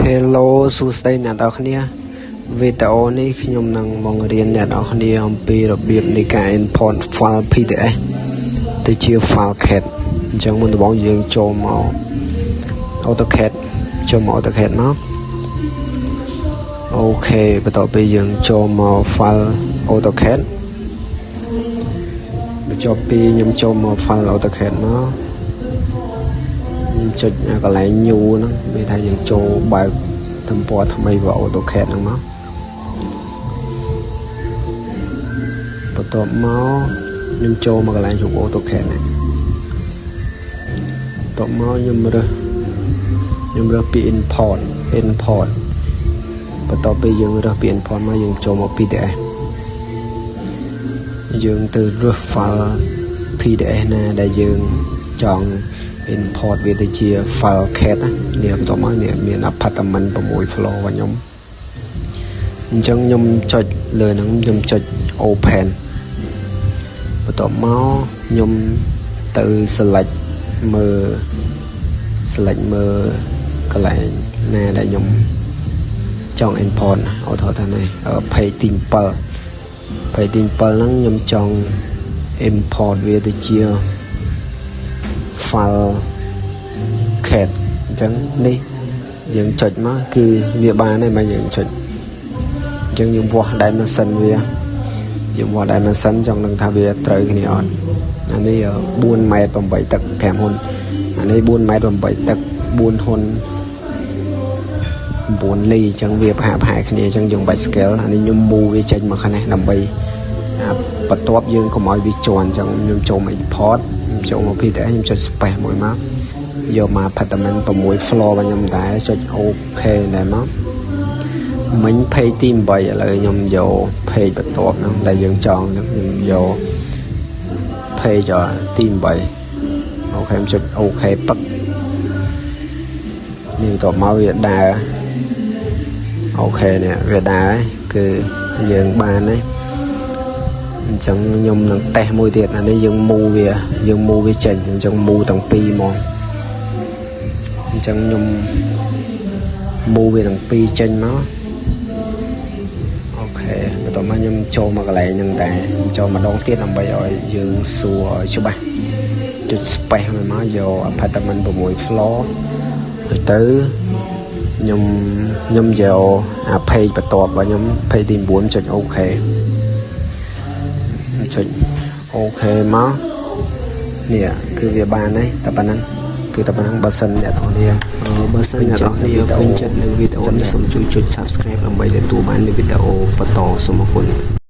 Hello សួស្តីអ្នកនរគ្នាវីដេអូនេះខ្ញុំនឹងបង្រៀនអ្នកនរគ្នាអំពីរបៀបនៃការ import file PDF ទៅជា file CAD អញ្ចឹងមុនដំបូងយើងចូលមក AutoCAD ចូលមក AutoCAD មកអូខេបន្ទាប់ពីយើងចូលមក file AutoCAD បន្ទាប់ពីខ្ញុំចូលមក file AutoCAD មកចុចកន្លែង new ហ្នឹងមានថាយើងចូលបើកទំព័រថ្មីរបស់ AutoCAD ហ្នឹងមកបន្ទាប់មកខ្ញុំចូលមកកន្លែងរូប AutoCAD នេះបន្ទាប់មកខ្ញុំរើសពី import បន្ទាប់ពីយើងរើសពី import មកយើងចូលមក PDF យើងទៅរើស file PDF ណាដែលយើងចង់import វាទៅជា file CAD នេះបន្ទាប់មកនេះមាន apartment 6 floor របស់ខ្ញុំអញ្ចឹងខ្ញុំចុចលើហ្នឹងខ្ញុំចុច open បន្ទាប់មកខ្ញុំទៅ select មើលកន្លែងណាដែលខ្ញុំចង់ import ឧទាហរណ៍ថានេះ page ទី7ហ្នឹងខ្ញុំចង់ import វាទៅជា file CAD អញ្ចឹងនេះយើងចុចមកគឺវាបានហើយមកយើងចុចអញ្ចឹងយើងវាស់ dimension វាយើងវាស់ dimension ចង់ដឹងថាវាត្រូវគ្នាអត់អានេះ4ម៉ែត្រ8ទឹក5ហ៊ុនអានេះ4ម៉ែត្រ8ទឹក4ហ៊ុន9លីអញ្ចឹងវាប្រហែលគ្នាអញ្ចឹងយើងបាច់ scale អានេះខ្ញុំ move វាចេញមកខាងនេះដើម្បីបន្ទាប់យើងកុំឲ្យវាជាន់អញ្ចឹងខ្ញុំចូលមក import ចូលមក PDF ខ្ញុំចុច space មួយមកយកមក apartment 6 floor របស់ខ្ញុំដែរចុច OK ដែរមកមិញ page ទី8ឥឡូវខ្ញុំយក page បន្ទាប់ហ្នឹងដែលយើងចង់ហ្នឹងខ្ញុំយក page ទី8អូខេខ្ញុំចុច OK ពឹកនេះបន្ទាប់មកវាដើរអូខេនេះវាដើរគឺយើងបានហើយអញ្ចឹងខ្ញុំនឹងតេស្តមួយទៀតអានេះយើង move វាចេញអញ្ចឹង move ទាំងពីរមកអញ្ចឹងខ្ញុំ move វាទាំងពីរចេញមកអូខេបន្ទាប់មកខ្ញុំចូលមកកន្លែងហ្នឹងដែរចូលម្ដងទៀតដើម្បីឲ្យយើងសួរឲ្យច្បាស់ចុច space មួយមកយក apartment 6 floor ហើយទៅខ្ញុំយកអា page បន្ទាប់របស់ខ្ញុំ page ទី9ចុច OK ចុច OK មកនេះគឺវាបានហើយតែប៉ុណ្ណឹងបើសិនអ្នកទាំងគ្នាពេញចិត្តនៅវីដេអូនេះសូមជួយចុច Subscribe ដើម្បីទទួលបានវីដេអូបន្តសូមអរគុណ